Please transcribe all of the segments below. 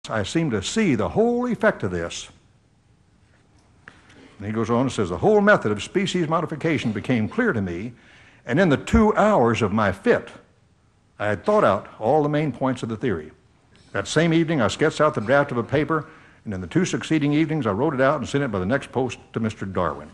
I seemed to see the whole effect of this. And he goes on and says, the whole method of species modification became clear to me, and in the 2 hours of my fit, I had thought out all the main points of the theory. That same evening, I sketched out the draft of a paper, and in the 2 succeeding evenings, I wrote it out and sent it by the next post to Mr. Darwin.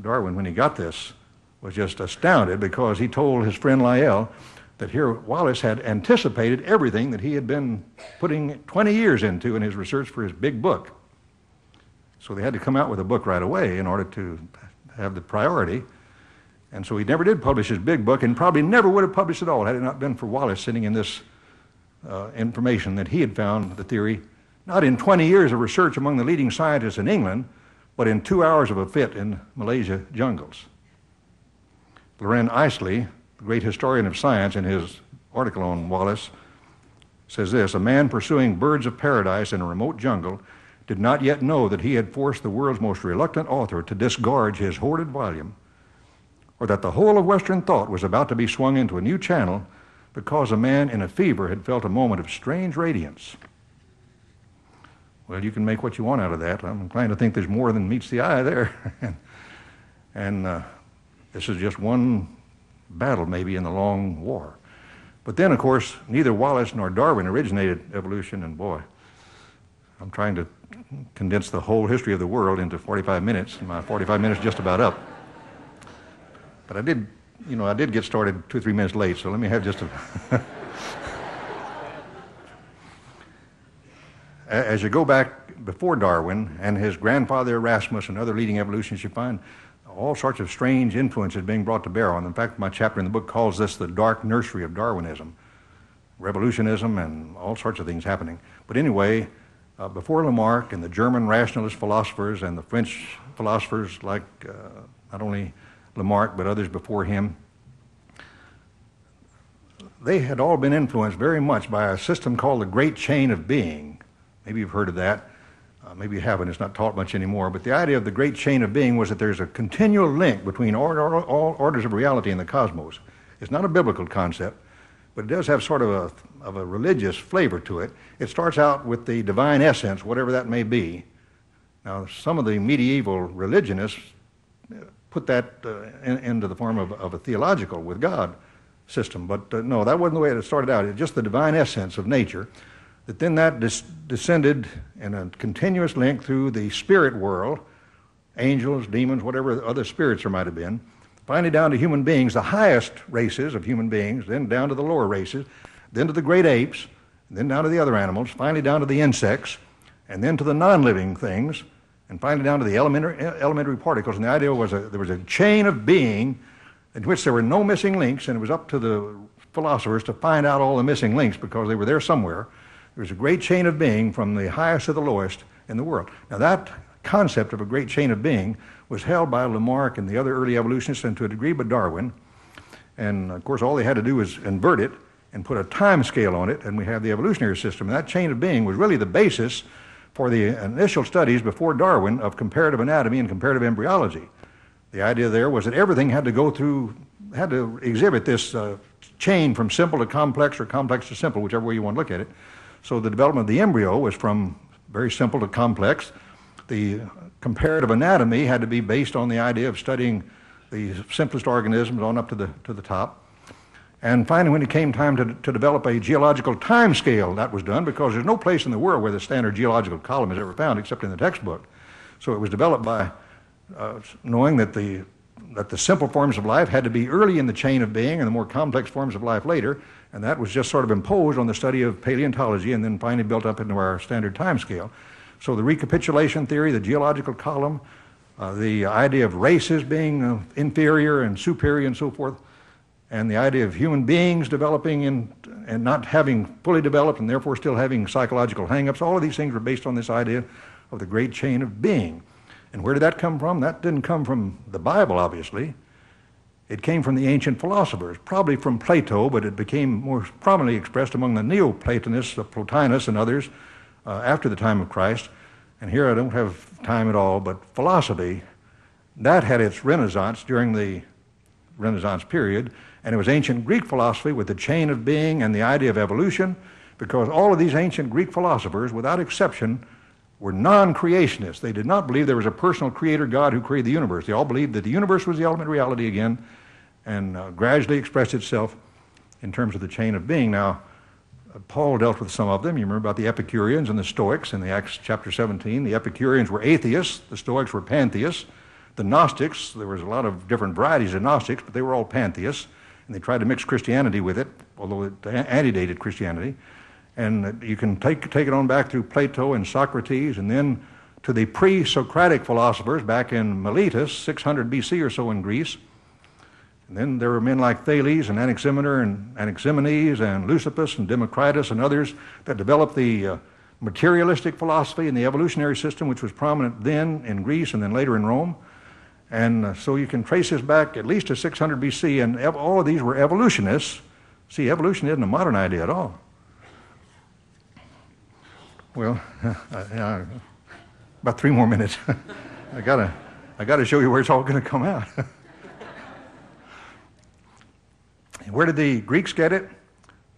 Darwin, when he got this, was just astounded because he told his friend Lyell that here Wallace had anticipated everything that he had been putting 20 years into in his research for his big book. So they had to come out with a book right away in order to have the priority. And so he never did publish his big book, and probably never would have published it all had it not been for Wallace sitting in this information that he had found the theory, not in 20 years of research among the leading scientists in England, but in 2 hours of a fit in Malaysia jungles. Loren Eiseley, the great historian of science, in his article on Wallace, says this: a man pursuing birds of paradise in a remote jungle did not yet know that he had forced the world's most reluctant author to disgorge his hoarded volume, or that the whole of Western thought was about to be swung into a new channel because a man in a fever had felt a moment of strange radiance. Well, you can make what you want out of that. I'm inclined to think there's more than meets the eye there. and this is just one battle maybe in the long war. But then, of course, neither Wallace nor Darwin originated evolution, and boy, I'm trying to condense the whole history of the world into 45 minutes, and my 45 minutes just about up. But I did get started 2 or 3 minutes late, so let me have just a... As you go back before Darwin and his grandfather Erasmus and other leading evolutionists, you find all sorts of strange influences being brought to bear on. In fact, my chapter in the book calls this the dark nursery of Darwinism, revolutionism and all sorts of things happening. But anyway, before Lamarck and the German rationalist philosophers and the French philosophers like not only Lamarck but others before him, they had all been influenced very much by a system called the Great Chain of Being. Maybe you've heard of that. Maybe you haven't. It's not taught much anymore. But the idea of the Great Chain of Being was that there's a continual link between all orders of reality in the cosmos. It's not a biblical concept, but it does have sort of a religious flavor to it. It starts out with the divine essence, whatever that may be. Now, some of the medieval religionists put that into the form of a theological, with God system. But no, that wasn't the way it started out. It's just the divine essence of nature. That then that descended in a continuous link through the spirit world, angels, demons, whatever other spirits there might have been, finally down to human beings, the highest races of human beings, then down to the lower races, then to the great apes, then down to the other animals, finally down to the insects, and then to the non-living things, and finally down to the elementary particles. And the idea was there was a chain of being in which there were no missing links, and it was up to the philosophers to find out all the missing links because they were there somewhere. There was a great chain of being from the highest to the lowest in the world. Now that concept of a great chain of being was held by Lamarck and the other early evolutionists, and to a degree by Darwin. And of course all they had to do was invert it and put a time scale on it, and we have the evolutionary system. And that chain of being was really the basis for the initial studies before Darwin of comparative anatomy and comparative embryology. The idea there was that everything had to exhibit this chain from simple to complex or complex to simple, whichever way you want to look at it. So the development of the embryo was from very simple to complex. The comparative anatomy had to be based on the idea of studying the simplest organisms on up to the top. And finally, when it came time to develop a geological time scale, that was done because there's no place in the world where the standard geological column is ever found except in the textbook. So it was developed by knowing that the simple forms of life had to be early in the chain of being and the more complex forms of life later. And that was just sort of imposed on the study of paleontology and then finally built up into our standard time scale. So the recapitulation theory, the geological column, the idea of races being inferior and superior and so forth, and the idea of human beings developing and not having fully developed and therefore still having psychological hang-ups, all of these things were based on this idea of the great chain of being. And where did that come from? That didn't come from the Bible, obviously. It came from the ancient philosophers, probably from Plato, but it became more prominently expressed among the Neoplatonists, Plotinus and others, after the time of Christ. And here I don't have time at all, but philosophy, that had its renaissance during the Renaissance period, and it was ancient Greek philosophy with the chain of being and the idea of evolution because all of these ancient Greek philosophers, without exception, were non-creationists. They did not believe there was a personal creator God who created the universe. They all believed that the universe was the ultimate reality again and gradually expressed itself in terms of the chain of being. Now, Paul dealt with some of them. You remember about the Epicureans and the Stoics in the Acts chapter 17. The Epicureans were atheists. The Stoics were pantheists. The Gnostics, there was a lot of different varieties of Gnostics, but they were all pantheists. And they tried to mix Christianity with it, although it antedated Christianity. And you can take it on back through Plato and Socrates, and then to the pre-Socratic philosophers back in Miletus, 600 BC or so in Greece. And then there were men like Thales and Anaximander and Anaximenes and Leucippus and Democritus and others that developed the materialistic philosophy and the evolutionary system, which was prominent then in Greece and then later in Rome. And so you can trace this back at least to 600 BC, and all of these were evolutionists. See, evolution isn't a modern idea at all. Well, about 3 more minutes. I gotta show you where it's all going to come out. Where did the Greeks get it?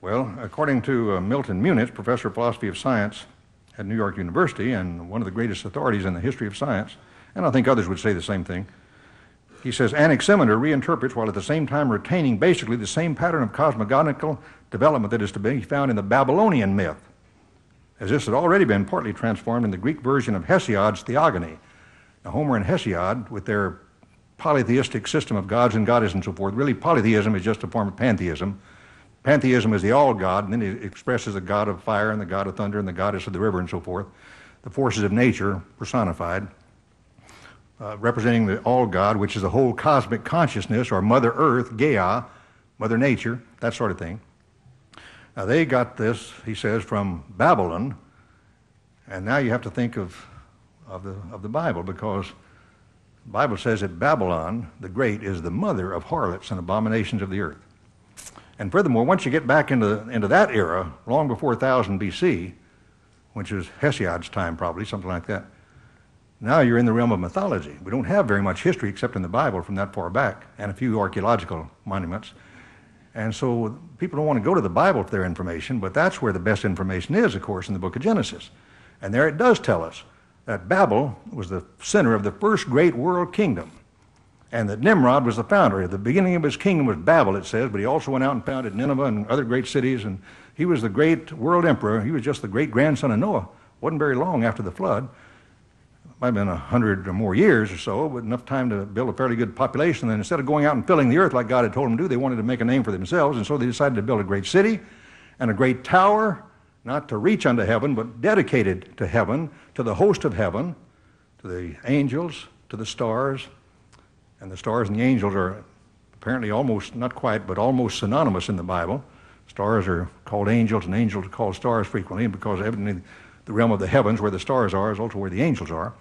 Well, according to Milton Munitz, professor of philosophy of science at New York University and one of the greatest authorities in the history of science, and I think others would say the same thing, he says Anaximander reinterprets while at the same time retaining basically the same pattern of cosmogonical development that is to be found in the Babylonian myth, as this had already been partly transformed in the Greek version of Hesiod's Theogony. Now, Homer and Hesiod, with their polytheistic system of gods and goddesses and so forth, really polytheism is just a form of pantheism. Pantheism is the all-God, and then it expresses the god of fire and the god of thunder and the goddess of the river and so forth, the forces of nature personified, representing the all-God, which is the whole cosmic consciousness, or Mother Earth, Gaia, Mother Nature, that sort of thing. Now, they got this, he says, from Babylon, and now you have to think of the Bible, because the Bible says that Babylon, the Great, is the mother of harlots and abominations of the earth. And furthermore, once you get back into that era, long before 1000 BC, which is Hesiod's time probably, something like that, now you're in the realm of mythology. We don't have very much history except in the Bible from that far back, and a few archaeological monuments. And so people don't want to go to the Bible for their information, but that's where the best information is, of course, in the book of Genesis. And there it does tell us that Babel was the center of the first great world kingdom, and that Nimrod was the founder. The beginning of his kingdom was Babel, it says, but he also went out and founded Nineveh and other great cities, and he was the great world emperor. He was just the great-grandson of Noah. Wasn't very long after the flood. Might have been 100 or more years or so, but enough time to build a fairly good population. And instead of going out and filling the earth like God had told them to do, they wanted to make a name for themselves, and so they decided to build a great city and a great tower, not to reach unto heaven, but dedicated to heaven, to the host of heaven, to the angels, to the stars. And the stars and the angels are apparently almost, not quite, but almost synonymous in the Bible. Stars are called angels, and angels are called stars frequently, and because evidently the realm of the heavens, where the stars are, is also where the angels are.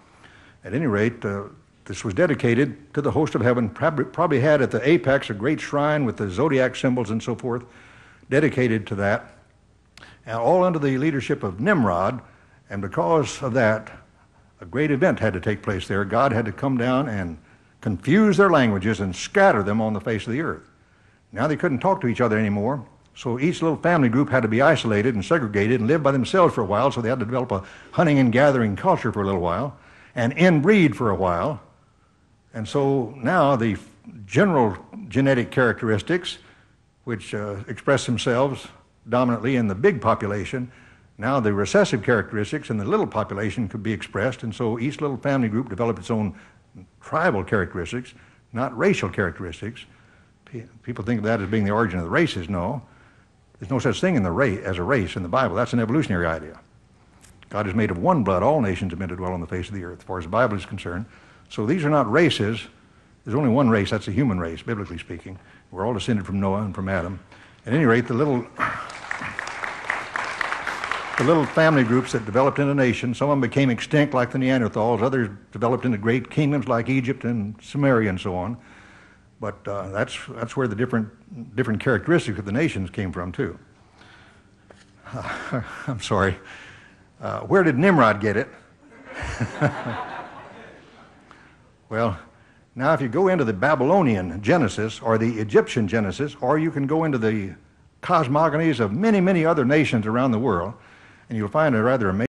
At any rate, this was dedicated to the host of heaven, probably had at the apex a great shrine with the zodiac symbols and so forth, dedicated to that, and all under the leadership of Nimrod. And because of that, a great event had to take place there. God had to come down and confuse their languages and scatter them on the face of the earth. Now they couldn't talk to each other anymore, so each little family group had to be isolated and segregated and live by themselves for a while, so they had to develop a hunting and gathering culture for a little while and inbreed for a while. And so now the general genetic characteristics, which express themselves dominantly in the big population, now the recessive characteristics in the little population could be expressed, and so each little family group developed its own tribal characteristics, not racial characteristics. People think of that as being the origin of the races. No. There's no such thing as a race in the Bible. That's an evolutionary idea. God is made of one blood. All nations are meant to dwell on the face of the earth, as far as the Bible is concerned. So these are not races. There's only one race. That's the human race, biblically speaking. We're all descended from Noah and from Adam. At any rate, the little family groups that developed into nations, some of them became extinct like the Neanderthals, others developed into great kingdoms like Egypt and Sumeria and so on. But that's where the different characteristics of the nations came from, too. I'm sorry. Where did Nimrod get it? Well, now if you go into the Babylonian Genesis or the Egyptian Genesis, or you can go into the cosmogonies of many, many other nations around the world, and you'll find a rather amazing